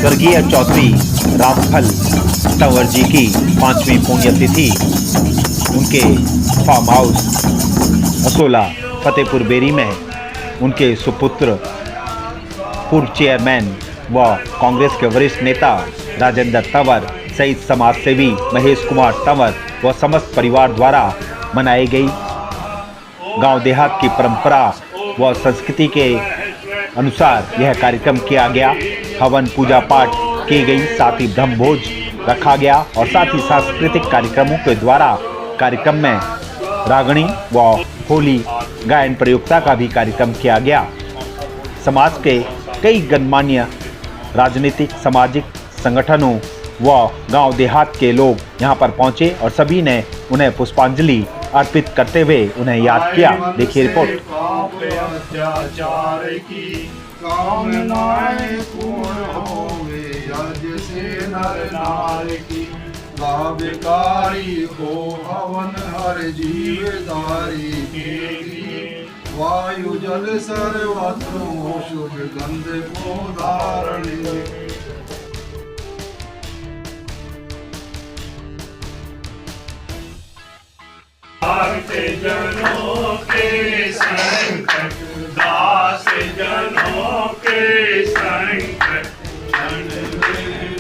स्वर्गीय चौधरी रामफल तंवर जी की 5वीं पुण्यतिथि उनके फार्म हाउस असोला फतेहपुर बेरी में उनके सुपुत्र पूर्व चेयरमैन व कांग्रेस के वरिष्ठ नेता राजेंद्र तंवर सहित समाज सेवी महेश कुमार तंवर व समस्त परिवार द्वारा मनाई गई। गांव देहात की परंपरा व संस्कृति के अनुसार यह कार्यक्रम किया गया। हवन पूजा पाठ की गई, साथ ही ब्रह्म भोज रखा गया और साथ ही सांस्कृतिक कार्यक्रमों के द्वारा कार्यक्रम में रागणी व होली गायन प्रयोक्ता का भी कार्यक्रम किया गया। समाज के कई गणमान्य राजनीतिक सामाजिक संगठनों व गांव देहात के लोग यहां पर पहुंचे और सभी ने उन्हें पुष्पांजलि अर्पित करते हुए उन्हें याद किया। देखिए रिपोर्ट। वायु जल सर्वत्र शुभ गंध को धारणे। जनों के संकट दास जनों के संकट क्षण में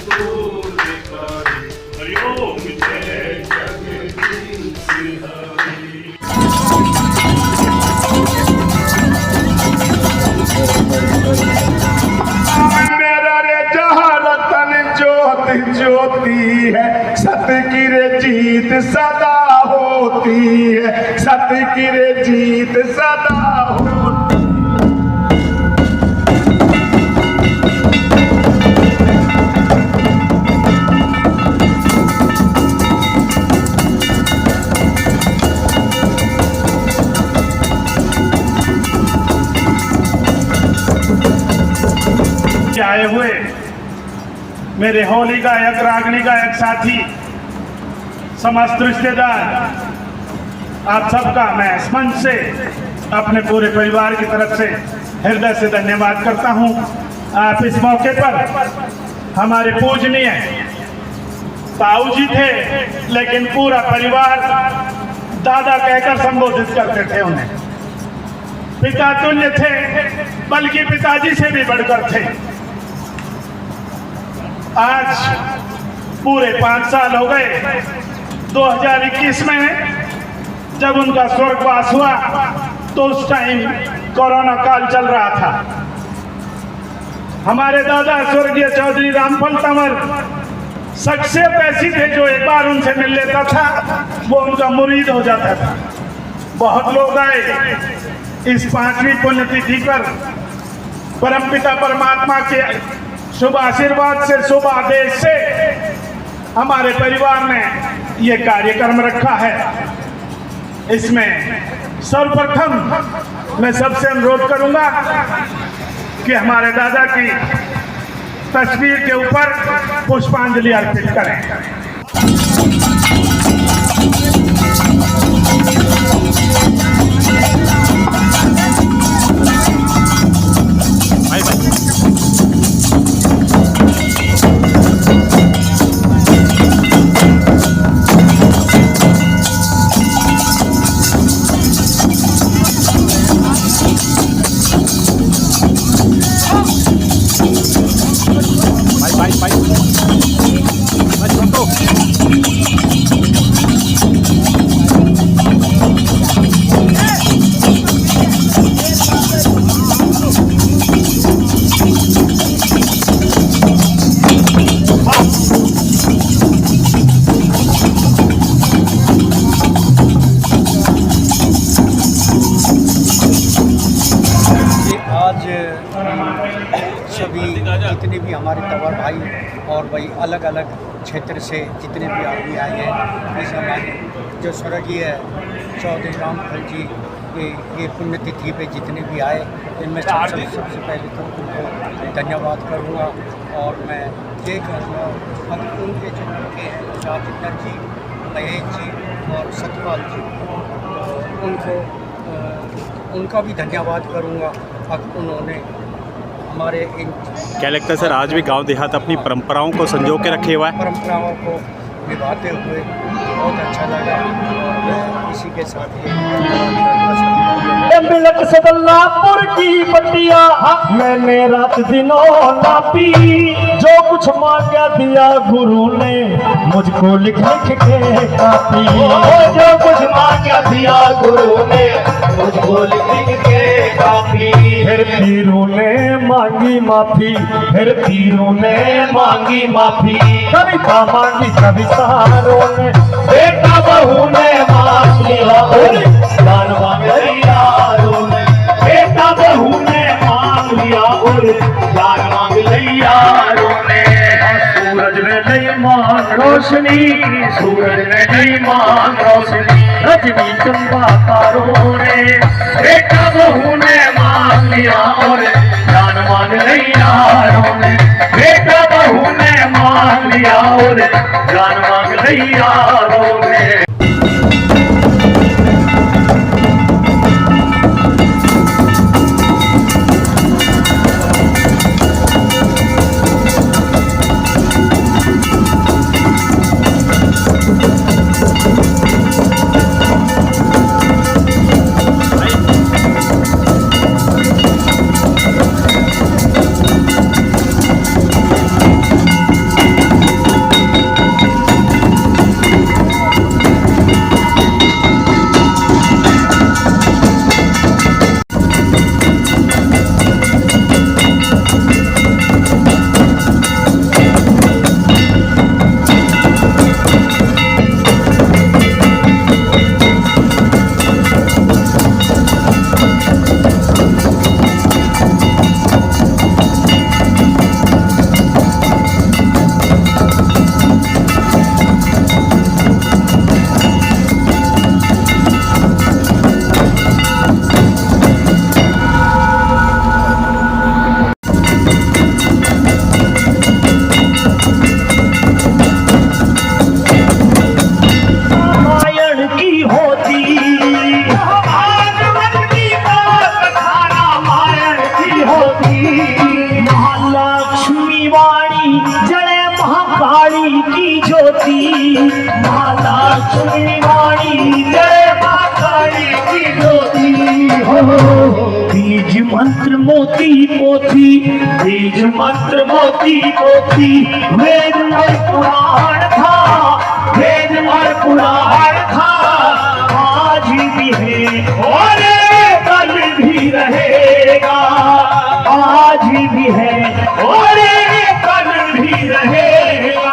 दूर करे। हरिओम जय जगदीश हरि। मेरा रे जहाँ रतन ज्योति ज्योति है, सत्य की रे जीत सदा होती है, सत्य की रे जीत सदा होती है। आए हुए मेरे होली गायक रागनी गायक साथी समस्त रिश्तेदार, आप सबका मैं मंच से अपने पूरे परिवार की तरफ से हृदय से धन्यवाद करता हूं। आप इस मौके पर हमारे पूजनीय ताऊ जी थे, लेकिन पूरा परिवार दादा कहकर संबोधित करते थे। उन्हें पिता तुल्य थे, बल्कि पिताजी से भी बढ़कर थे। आज पूरे 5 साल हो गए। 2021 में जब उनका स्वर्गवास हुआ तो उस टाइम कोरोना काल चल रहा था। हमारे दादा स्वर्गीय चौधरी रामफल तंवर शख्सियत ऐसी थे जो एक बार उनसे मिल लेता था वो उनका मुरीद हो जाता था। बहुत लोग आए इस 5वीं पुण्यतिथि पर परमपिता परमात्मा के शुभ आशीर्वाद से, शुभ आदेश से हमारे परिवार ने ये कार्यक्रम रखा है। इसमें सर्वप्रथम मैं सबसे अनुरोध करूंगा कि हमारे दादा की तस्वीर के ऊपर पुष्पांजलि अर्पित करें। सभी जितने भी हमारे तंवर भाई और भाई अलग अलग क्षेत्र से जितने भी आदमी आए हैं, इस हमारे जो स्वर्गीय चौधरी रामफल जी ये पुण्यतिथि पे जितने भी आए, इनमें सबसे पहले तो उनको धन्यवाद करूँगा। और मैं ये कहूँगा अब उनके जो लड़के हैं राजेंद्र जी, महेश जी और सतपाल जी, उनको उनका भी धन्यवाद करूँगा। अब उन्होंने हमारे इन क्या लगता है सर, आज भी गांव देहात अपनी परंपराओं को संजो के रखे हुआ है? परंपराओं को निभाते हुए बहुत अच्छा लगा और इसी के साथ मिलक सदल्लापुर की पट्टिया मैंने रात दिनों नापी, जो कुछ मांगा दिया गुरु ने मुझको लिख लिख के कापी, जो कुछ मांगा दिया गुरु ने मुझको लिख लिख के कापी। फिर पीरों ने मांगी माफी, फिर पीरों ने मांगी माफी, कविता मांगी कवितारों ने, बेटा बहू ने मांग लिया जान मांग यारों ने, बेटा बहू ने मांग लिया और जान मांग ली यारों ने। सूरज ने नहीं मांग रोशनी, सूरज ने नहीं मांग रोशनी, रजनी चंदा तारों ने, बेटा बहू ने मांग लिया और जान मांग ली यारों ने, बेटा बहू ने मांग लिया और जान मांग ली यारों ने। बीज मंत्र मोती पोथी, बीज मंत्र मोती पोथी, वेद और पुराण था, वेद और पुराण था, आज भी है और कल भी रहेगा, आज भी है और कल भी रहेगा।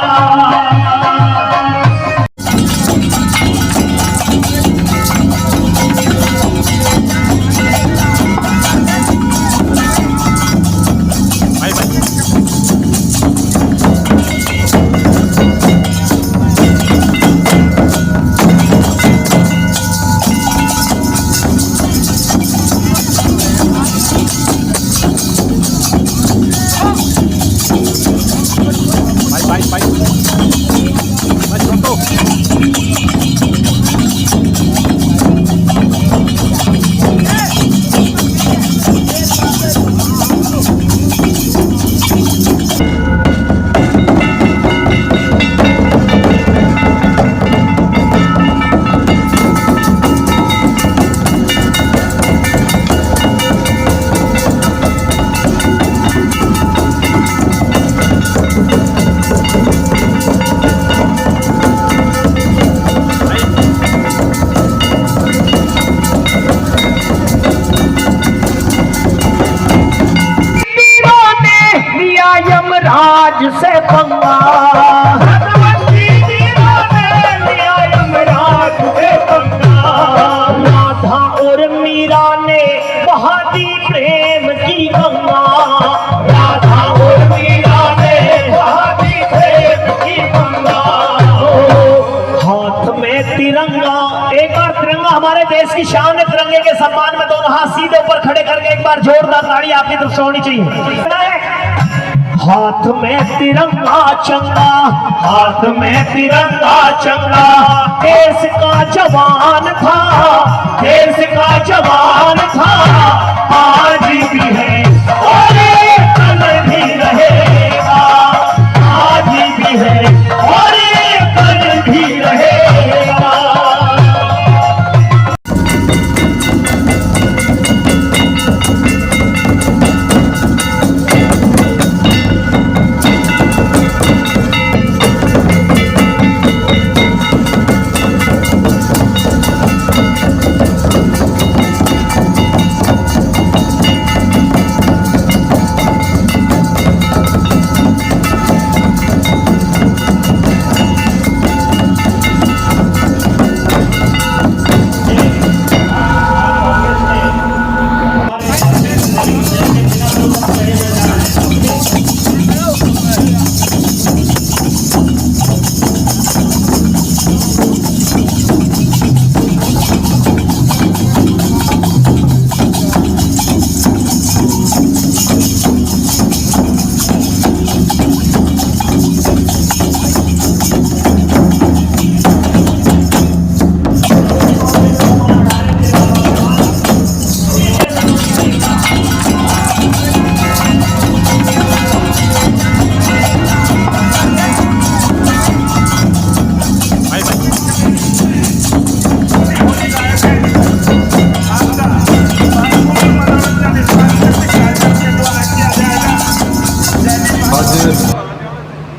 यमराज से पंगा, यमराज से पंगा, राधा और मीरा ने बहा दी प्रेम की गंगा, राधा और मीरा ने बहा दी प्रेम की गंगा। हाथ में तिरंगा, एक बार तिरंगा हमारे देश की शान है, तिरंगे के सम्मान में दोनों हाथ सीधे ऊपर खड़े करके एक बार जोरदार ताड़ी आपकी तरफ से होनी चाहिए। हाथ में तिरंगा चंगा, हाथ में तिरंगा चंगा, देश का जवान था, देश का जवान था, आज भी है और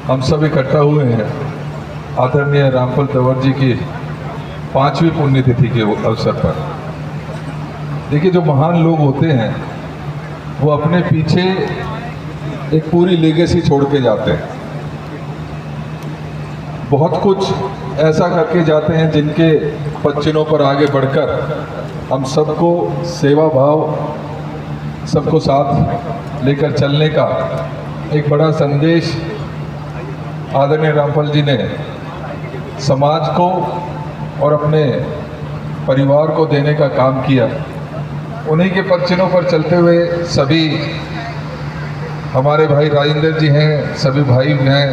हम सब इकट्ठा हुए हैं आदरणीय रामफल तंवर जी की 5वीं पुण्यतिथि के अवसर पर। देखिए, जो महान लोग होते हैं वो अपने पीछे एक पूरी लेगेसी छोड़ के जाते हैं, बहुत कुछ ऐसा करके जाते हैं जिनके पच्चीनों पर आगे बढ़कर हम सबको सेवा भाव, सबको साथ लेकर चलने का एक बड़ा संदेश आदरणीय रामफल जी ने समाज को और अपने परिवार को देने का काम किया। उन्हीं के पच्चीनों पर चलते हुए सभी हमारे भाई राजेंद्र जी हैं, सभी भाई हैं,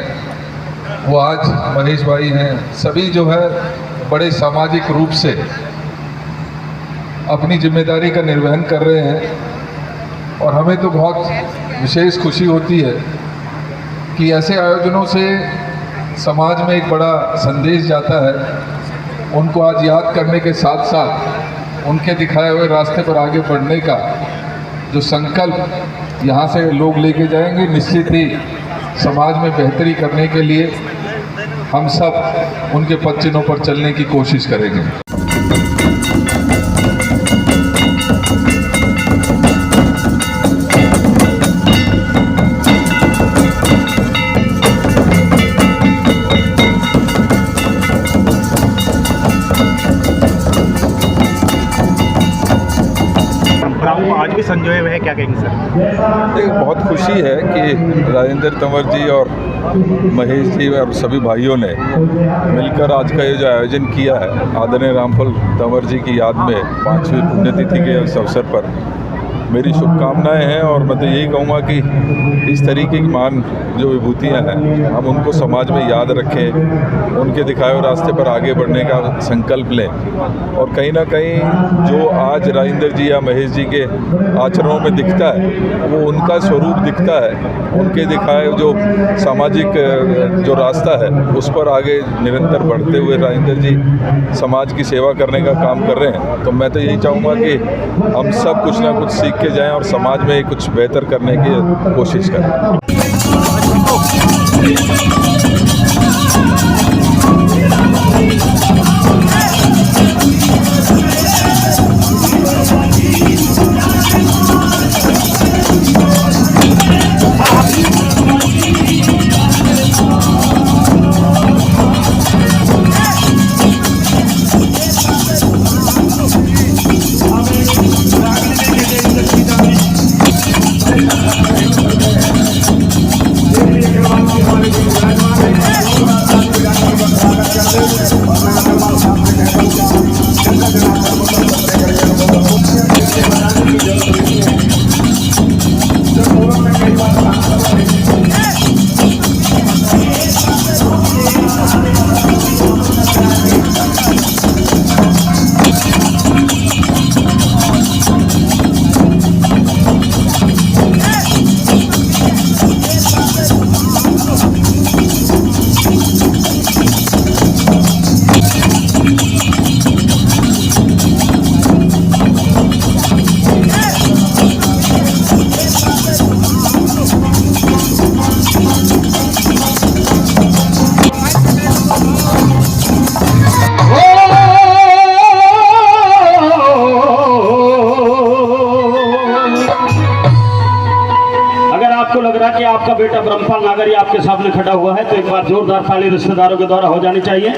वो आज महेश भाई हैं, सभी जो है बड़े सामाजिक रूप से अपनी जिम्मेदारी का निर्वहन कर रहे हैं। और हमें तो बहुत विशेष खुशी होती है कि ऐसे आयोजनों से समाज में एक बड़ा संदेश जाता है। उनको आज याद करने के साथ साथ उनके दिखाए हुए रास्ते पर आगे बढ़ने का जो संकल्प यहाँ से लोग लेके जाएंगे, निश्चित ही समाज में बेहतरी करने के लिए हम सब उनके पच्चीनों पर चलने की कोशिश करेंगे। आज भी संजोए हुए हैं, क्या कहेंगे सर? एक बहुत खुशी है कि राजेंद्र तंवर जी और महेश जी और सभी भाइयों ने मिलकर आज का ये जो आयोजन किया है आदरणीय रामफल तंवर जी की याद में 5वीं पुण्यतिथि के इस अवसर पर, मेरी शुभकामनाएं हैं। और मैं तो यही कहूँगा कि इस तरीके की महान जो विभूतियाँ हैं हम उनको समाज में याद रखें, उनके दिखाए हुए रास्ते पर आगे बढ़ने का संकल्प लें। और कहीं ना कहीं जो आज राजेंद्र जी या महेश जी के आचरणों में दिखता है वो उनका स्वरूप दिखता है, उनके दिखाए जो सामाजिक जो रास्ता है उस पर आगे निरंतर बढ़ते हुए राजेंद्र जी समाज की सेवा करने का काम कर रहे हैं। तो मैं तो यही चाहूँगा कि हम सब कुछ ना कुछ सीख के जाएं और समाज में कुछ बेहतर करने की कोशिश करें। कि आपका बेटा ब्रह्मपाल नागरी आपके सामने खड़ा हुआ है, तो एक बार जोरदार ताली रिश्तेदारों के द्वारा हो जानी चाहिए।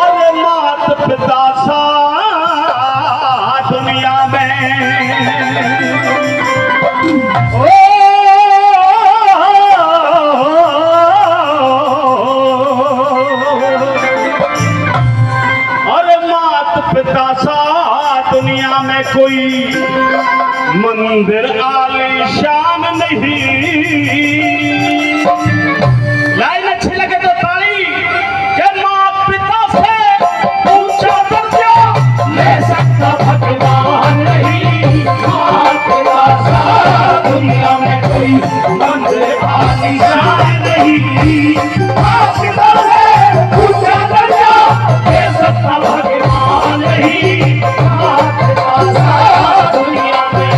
अरे मात पिता सा दुनिया में अरे मात पिता सा दुनिया में कोई मंदिर आलीशान नहीं। लाइन अच्छी लगे तो ताली। के माँ पिता से ऊंचा दर्जा ले सकता भगवान नहीं। माँ पिता सा दुनिया में कोई मंदिर आलीशान नहीं। माँ पिता से ऊंचा दर्जा ले सकता भगवान नहीं। माँ पिता सा दुनिया में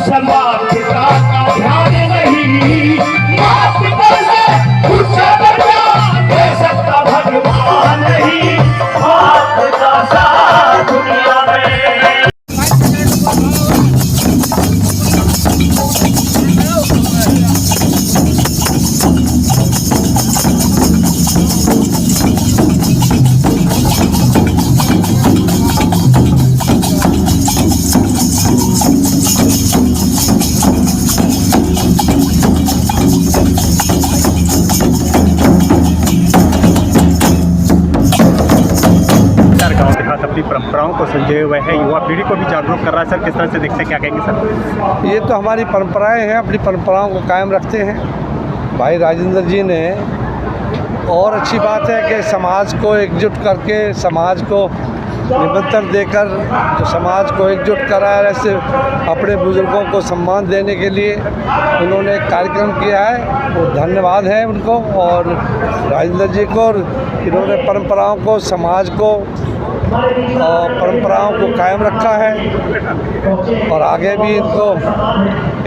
से माँ पिता का ध्यान नहीं, माँ पिता से ऊंचा दर्जा दे सकता भगवान नहीं, माँ पिता सा दुनिया में। गाँव देहात अपनी परंपराओं को संजोए हुए हैं, युवा पीढ़ी को भी जागरूक कर रहा है। सर किस तरह से देखते हैं, क्या कहेंगे सर? ये तो हमारी परंपराएं हैं, अपनी परंपराओं को कायम रखते हैं भाई राजेंद्र जी ने। और अच्छी बात है कि समाज को एकजुट करके, समाज को निमंत्रण देकर जो समाज को एकजुट करा है, ऐसे अपने बुजुर्गों को सम्मान देने के लिए उन्होंने एक कार्यक्रम किया है, वो धन्यवाद है उनको और राजेंद्र जी को। इन्होंने परंपराओं को, समाज को और परंपराओं को कायम रखा है और आगे भी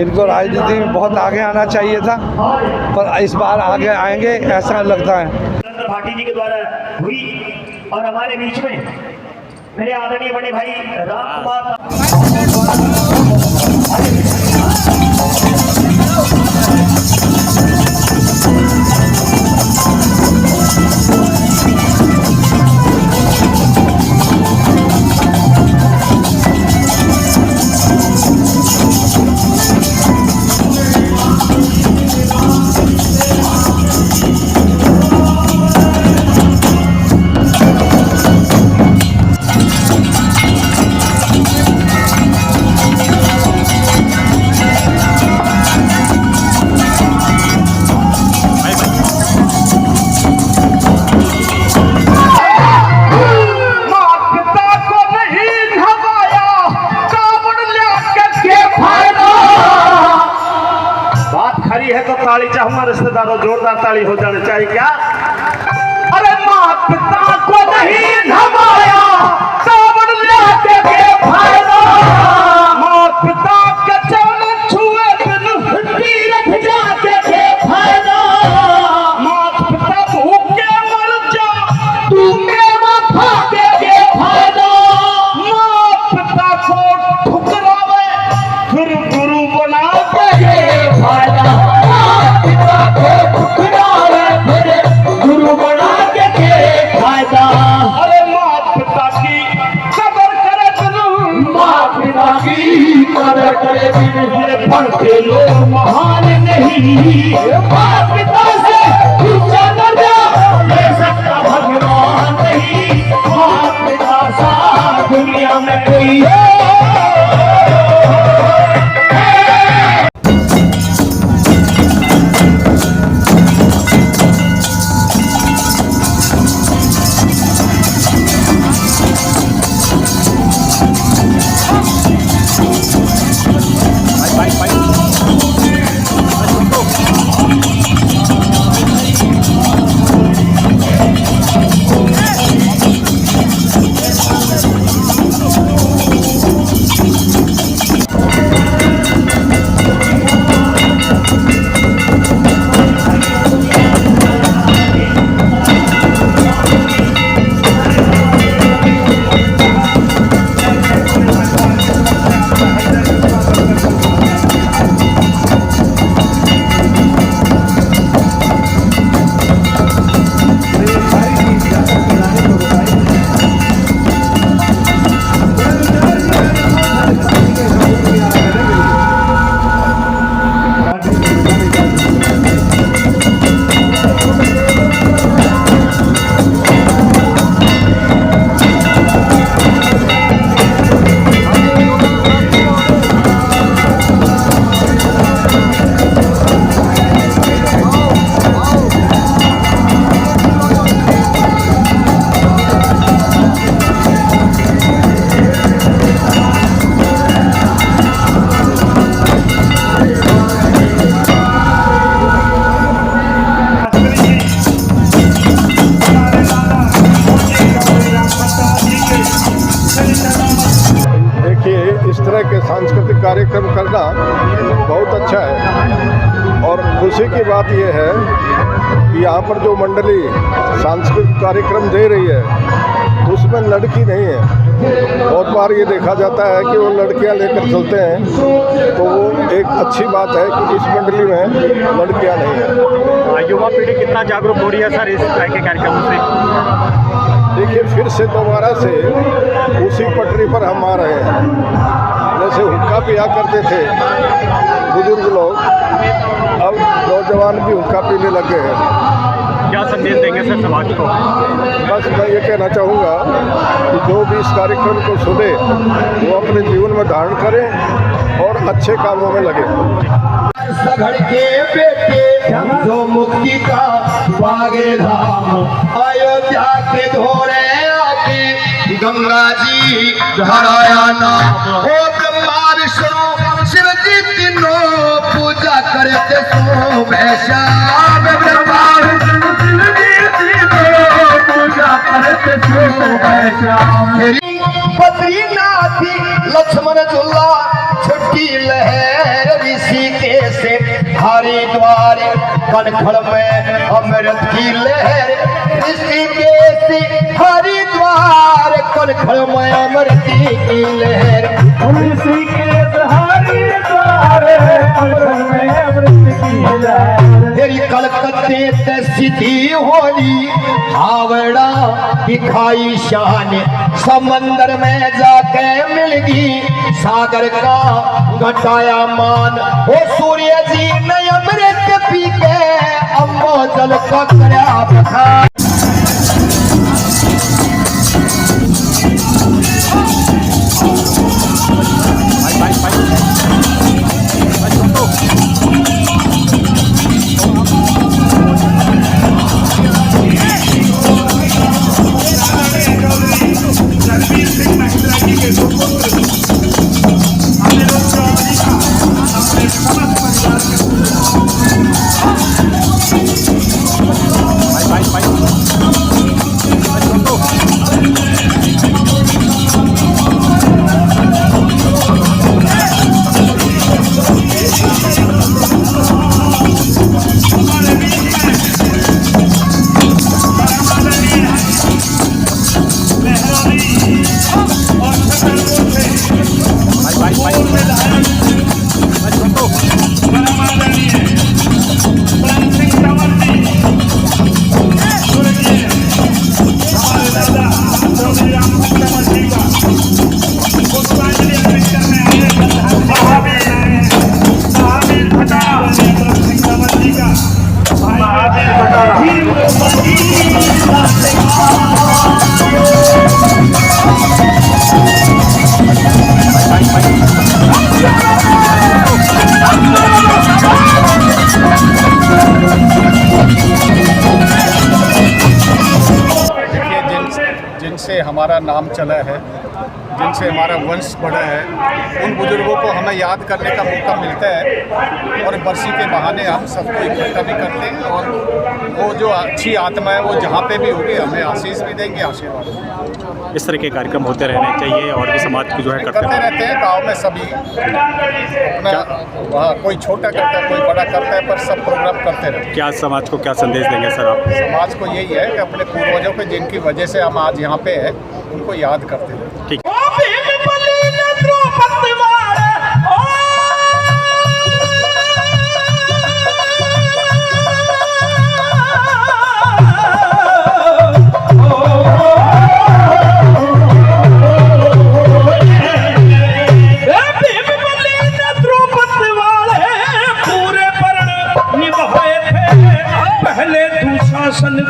इनको राजनीति में बहुत आगे आना चाहिए था, पर इस बार आगे आएंगे ऐसा लगता है। भाटी जी के द्वारा हुई और हमारे बीच में मेरे आदरणीय बड़े भाई राम कुमार है तो ताली चाहूंगा रिश्तेदारों, जोरदार ताली हो जानी चाहिए। क्या अरे माँ पिता को नहीं नभाया कावड़ लाके के फायदा, माँ पिता के चरण छुए बिन तीरथ जाके के फायदा, माँ पिता भूखे मर जा तू के वफा के फायदा, माँ पिता को ठुकरावे फिर गुरु बना के फायदा, अरे माँ पिता की कदर करे बिन, माँ पिता की कदर करे बिन ये बढ़ते लोग महान नहीं, माँ पिता से ऊंचा दर्जा ले सकता भगवान नहीं, माँ पिता सा दुनिया में कोई है। इस तरह के सांस्कृतिक कार्यक्रम करना बहुत अच्छा है। और खुशी की बात यह है कि यहाँ पर जो मंडली सांस्कृतिक कार्यक्रम दे रही है उसमें लड़की नहीं है। बहुत बार ये देखा जाता है कि वो लड़कियाँ लेकर चलते हैं, तो वो एक अच्छी बात है कि इस मंडली में लड़कियाँ नहीं हैं। युवा पीढ़ी कितना जागरूक हो रही है सर इस तरह के कार्यक्रमों से? देखिए, फिर से दोबारा से उसी पटरी पर हम आ रहे हैं। जैसे हुक्का पिया करते थे बुजुर्ग लोग, अब नौजवान भी हुक्का पीने लग गए हैं। क्या संदेश देंगे सर समाज को? बस मैं ये कहना चाहूँगा कि जो भी इस कार्यक्रम को सुने वो अपने जीवन में धारण करें और अच्छे कामों में लगे। सगड़ के बेटे जो मुक्ति का बागे धाम, अयोध्या के धोरे आके गंगा जी धराया नाम। हो ब्रह्मा विष्णु शिव जी तीनों पूजा करते सो भैसा। ब्रह्मा विष्णु शिव जी तीनों पूजा करते सो भैसा। बद्रीनाथ लक्ष्मण झूला छुट्टी लहर ऋषिकेश से हरिद्वार कनखड़ में अमृत की लहर। ऋषिकेश से हरिद्वार कनखड़ में अमृत की लहर। ऋषिकेश हरिद्वार कनखड़ में अमृत की लहर। तेरी कलकत्ते ते सिद्धि होली हावड़ा दिखाई शान। समंदर में जाके मिलगी सागर का घटाया मान। हो सूर्य जी ने अमृत पी के अम्बो जल का करया बखान। जिनसे हमारा नाम चला है, जिनसे हमारा वंश बढ़ा है, उन बुजुर्गों को हमें याद करने का मौका मिलता है और बरसी के बहाने हम सबको इकट्ठा भी करते हैं। और वो जो अच्छी आत्मा है वो जहाँ पे भी होगी हमें आशीष भी देंगे, आशीर्वाद। इस तरह के कार्यक्रम होते रहने चाहिए और भी समाज की जो है करते रहते हैं। गाँव में सभी अपना वहाँ कोई छोटा करता है, कोई बड़ा करता है, पर सब प्रोग्राम करते रहते हैं। क्या समाज को क्या संदेश देंगे सर आप? समाज को यही है कि अपने पूर्वजों को जिनकी वजह से हम आज यहाँ पे हैं उनको याद करते हैं। ठीक।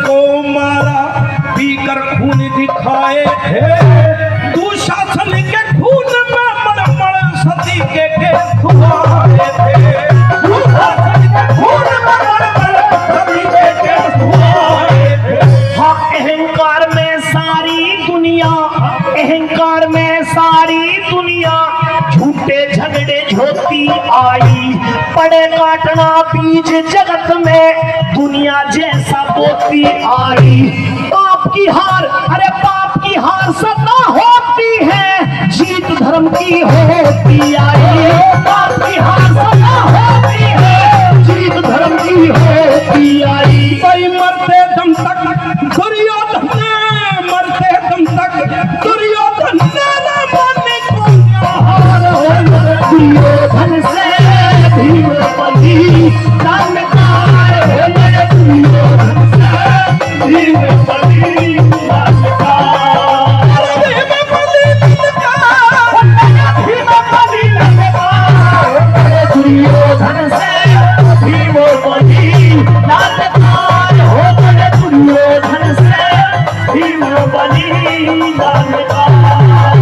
को मारा पीकर खून दिखाए थे। दुशासन के खून में मड़मड़ सती के धुआए थे। दुशासन के खून में मड़मड़ सती के धुआए थे। हाँ, अहंकार में सारी दुनिया, अहंकार में सारी दुनिया झूठे झगड़े झोती आई। पड़े काटना बीज जगत में दुनिया जैसा बोती आई। पाप की हार, अरे पाप की हार सदा होती है, जीत धर्म धर्म की होती आई, बात की हासिल होती है, जीत धर्म की होती आई। भाई मरते दम तक दुर्योधन ने, मरते दम तक दुर्योधन ने न माने को हार हो दुर्योधन से भीम बली, जानकार हो दुर्योधन से भीम बली, दुर्योधन से भीम बली, जानकार हो दुर्योधन से भीम बली, जानकार।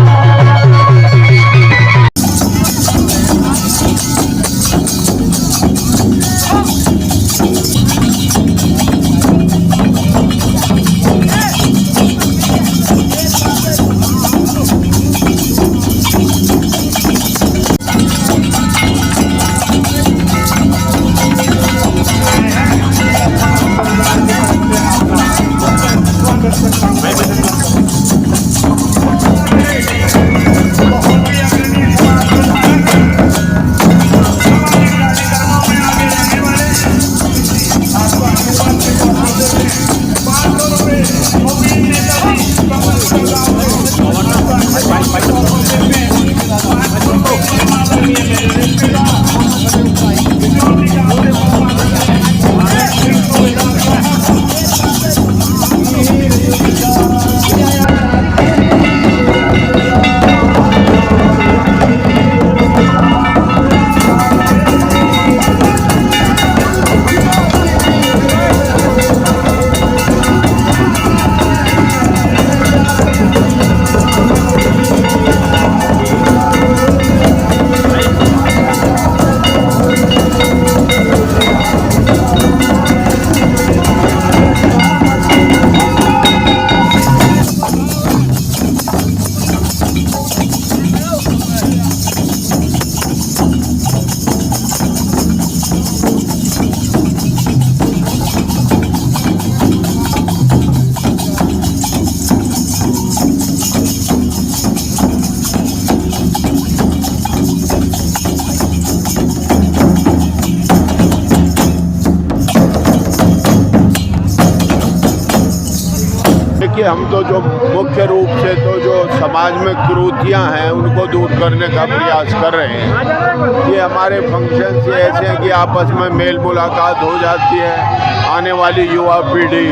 देखिए, हम तो जो मुख्य रूप से तो जो समाज में कुरीतियाँ हैं उनको दूर करने का प्रयास कर रहे हैं। ये हमारे फंक्शन से ऐसे हैं कि आपस में मेल मुलाकात हो जाती है। आने वाली युवा पीढ़ी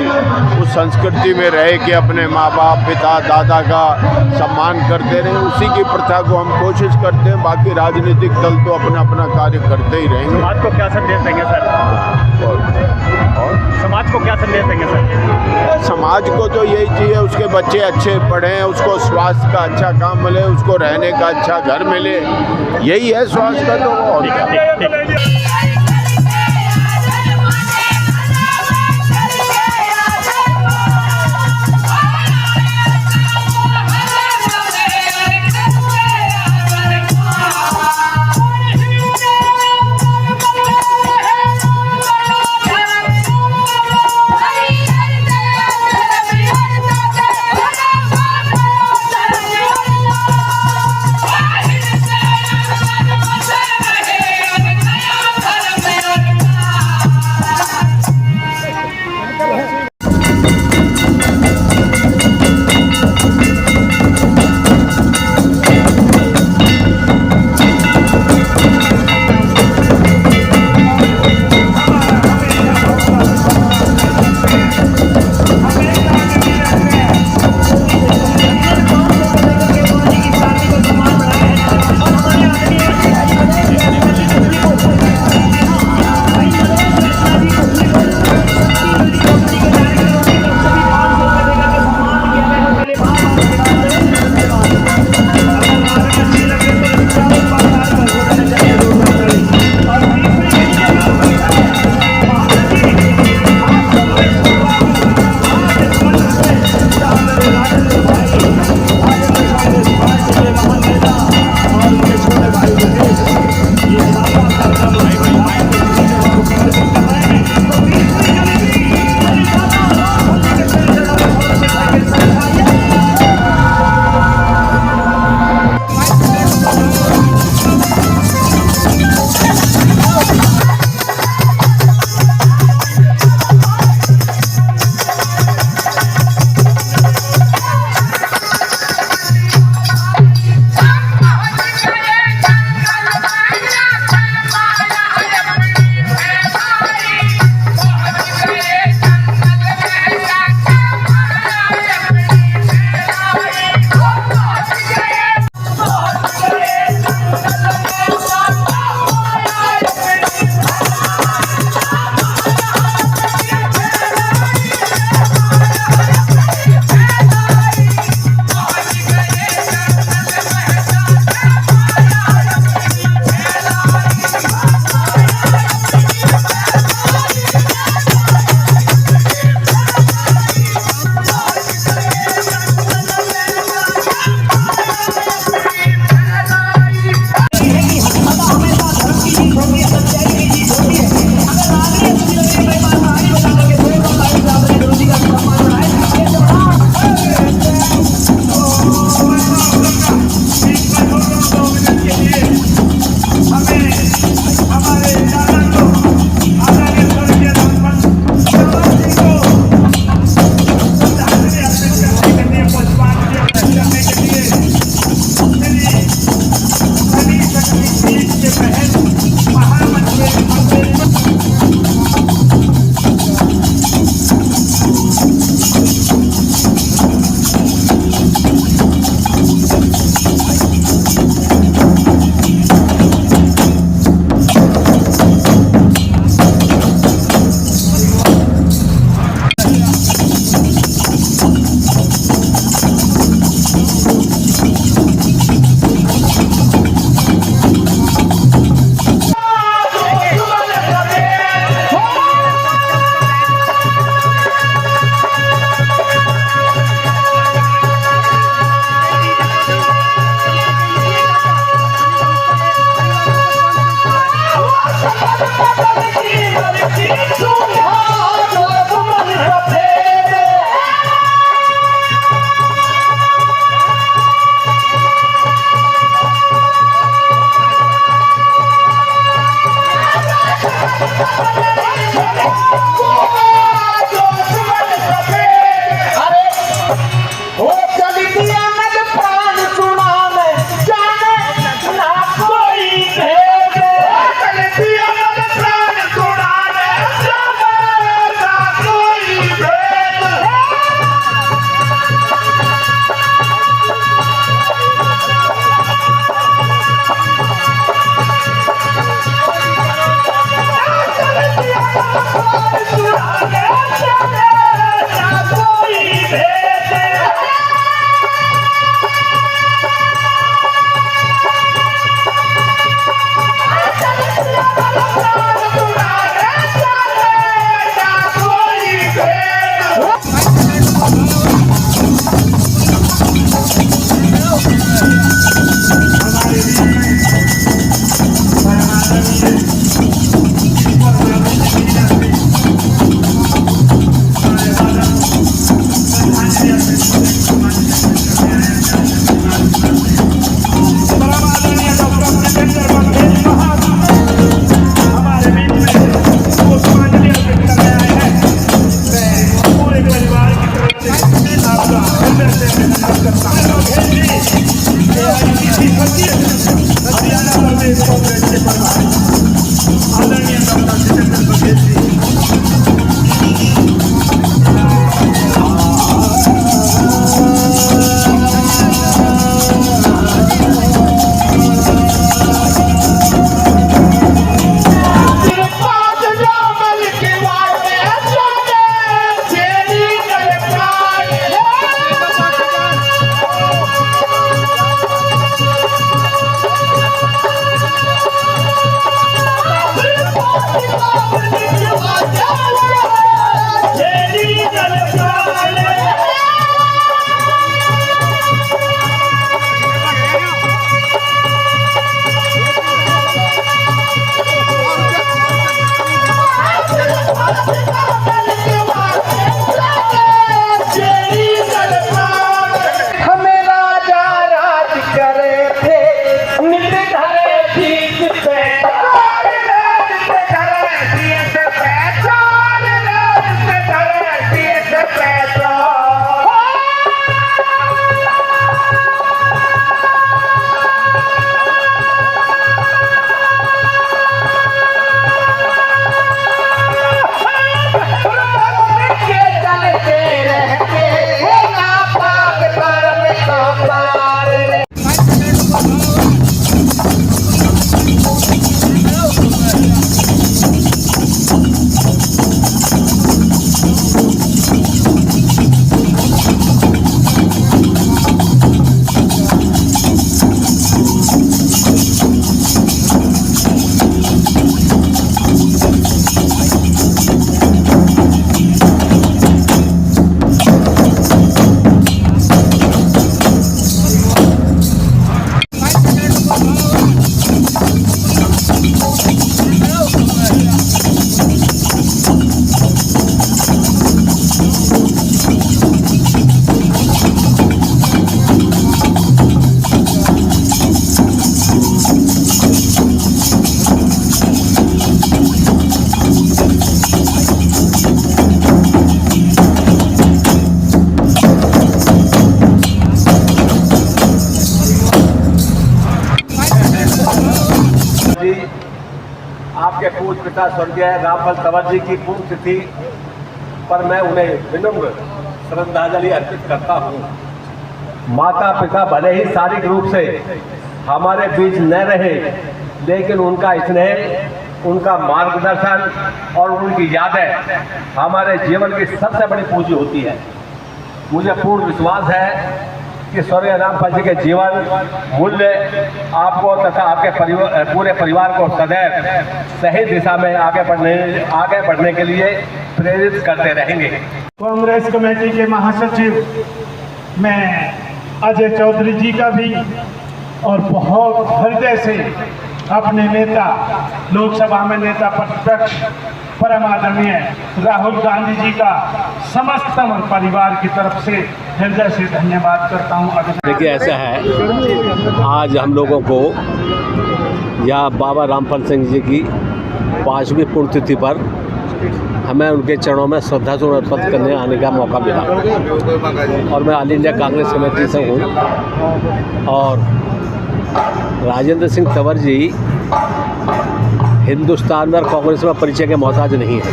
उस संस्कृति में रहे कि अपने माँ बाप, पिता, दादा का सम्मान करते रहे, उसी की प्रथा को हम कोशिश करते हैं। बाकी राजनीतिक दल तो अपना अपना कार्य करते ही रहेंगे। समाज को क्या संदेश देंगे सर? और समाज को क्या संदेश देंगे सर? समाज को तो यही चाहिए, उसके बच्चे अच्छे पढ़ें, उसको स्वास्थ्य का अच्छा काम मिले, उसको रहने का अच्छा घर मिले, यही है स्वास्थ्य का। तो और आपके पूज्य पिता स्वर्गीय रामफल तंवर जी की पुण्यतिथि पर मैं उन्हें विनम्र श्रद्धांजलि अर्पित करता हूँ। माता पिता भले ही शारीरिक रूप से हमारे बीच न रहे, लेकिन उनका स्नेह, उनका मार्गदर्शन और उनकी यादें हमारे जीवन की सबसे बड़ी पूंजी होती है। मुझे पूर्ण विश्वास है कि स्वर्गीय रामफल जी के जीवन मूल्य आपको तथा आपके पूरे परिवार को सदैव सही दिशा में आगे बढ़ने के लिए प्रेरित करते रहेंगे। कांग्रेस कमेटी के महासचिव मैं अजय चौधरी जी का भी और बहुत हृदय से अपने नेता, लोकसभा में नेता प्रतिपक्ष परम आदरणीय राहुल गांधी जी का समस्त परिवार की तरफ से हृदय से धन्यवाद करता हूँ। देखिए, ऐसा है, आज हम लोगों को या बाबा रामफल सिंह जी की 5वीं पुण्यतिथि पर हमें उनके चरणों में श्रद्धासुमन अर्पित करने आने का मौका मिला। और मैं ऑल इंडिया कांग्रेस कमेटी से हूँ और राजेंद्र सिंह तंवर जी हिंदुस्तान में और कांग्रेस में परिचय के मोहताज नहीं है।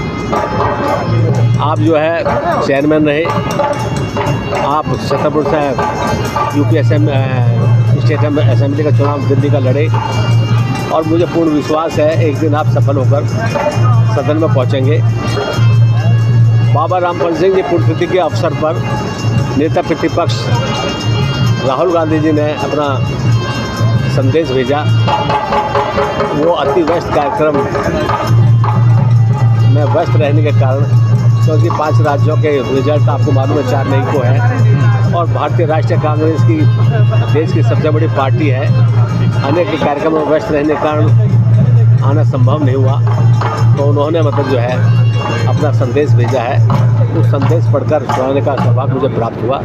आप जो है चेयरमैन रहे, आप छतरपुर से यूपी स्टेट असेंबली का चुनाव दिल्ली का लड़े और मुझे पूर्ण विश्वास है एक दिन आप सफल होकर सदन में पहुंचेंगे। बाबा रामफल सिंह जी पुण्यतिथि के अवसर पर नेता प्रतिपक्ष राहुल गांधी जी ने अपना संदेश भेजा। वो अति व्यस्त कार्यक्रम में व्यस्त रहने के कारण, क्योंकि 5 राज्यों के रिजल्ट आपको मालूम है 4 मई को है और भारतीय राष्ट्रीय कांग्रेस की देश की सबसे बड़ी पार्टी है, अनेक कार्यक्रमों में व्यस्त रहने के कारण आना संभव नहीं हुआ। तो उन्होंने मतलब जो है अपना संदेश भेजा है, उस संदेश पढ़कर सुनाने का सौभाग्य मुझे प्राप्त हुआ।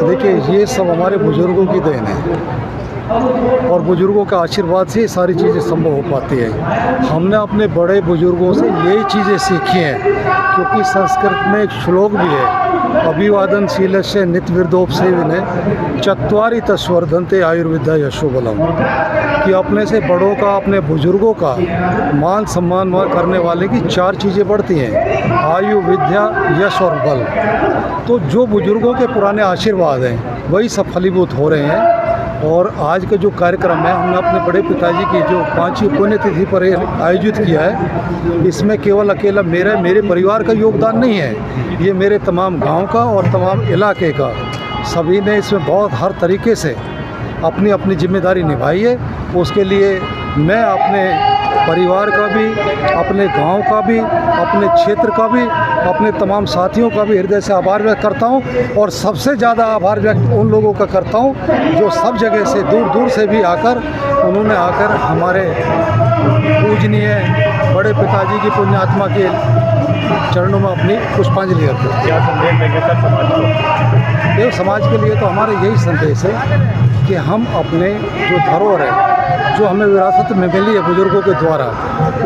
देखिए, ये सब हमारे बुज़ुर्गों की देन है और बुज़ुर्गों का आशीर्वाद से सारी चीज़ें संभव हो पाती है। हमने अपने बड़े बुज़ुर्गों से यही चीज़ें सीखी हैं, क्योंकि संस्कृत में एक श्लोक भी है अभिवादनशीलस्य नित्यविर्दोपसेविने चत्वारि तस्वर्धन्ते आयुर्विद्या यशोबलम, कि अपने से बड़ों का, अपने बुजुर्गों का मान सम्मान करने वाले की 4 चीज़ें बढ़ती हैं, आयु, विद्या, यश और बल। तो जो बुजुर्गों के पुराने आशीर्वाद हैं वही सब फलीभूत हो रहे हैं। और आज का जो कार्यक्रम है, हमने अपने बड़े पिताजी की जो 5वीं पुण्यतिथि पर आयोजित किया है, इसमें केवल अकेला मेरे परिवार का योगदान नहीं है, ये मेरे तमाम गांव का और तमाम इलाके का, सभी ने इसमें बहुत हर तरीके से अपनी अपनी जिम्मेदारी निभाई है। उसके लिए मैं अपने परिवार का भी, अपने गांव का भी, अपने क्षेत्र का भी, अपने तमाम साथियों का भी हृदय से आभार व्यक्त करता हूं। और सबसे ज़्यादा आभार व्यक्त उन लोगों का करता हूं जो सब जगह से, दूर दूर से भी उन्होंने आकर हमारे पूजनीय बड़े पिताजी की पुण्यात्मा के चरणों में अपनी पुष्पांजलि अर्पित। क्या संदेश देंगे सर समाज को? देव समाज के लिए तो हमारा यही संदेश है कि हम अपने जो धरोहर है, जो हमें विरासत में मिली है बुजुर्गों के द्वारा,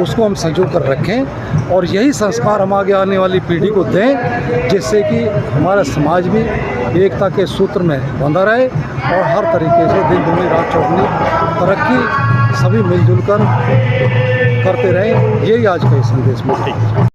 उसको हम संजो कर रखें और यही संस्कार हम आगे आने वाली पीढ़ी को दें, जिससे कि हमारा समाज भी एकता के सूत्र में बंधा रहे और हर तरीके से दिन दूनी रात चौगुनी तरक्की सभी मिलजुल कर करते रहें। यही आज का संदेश मिलता है।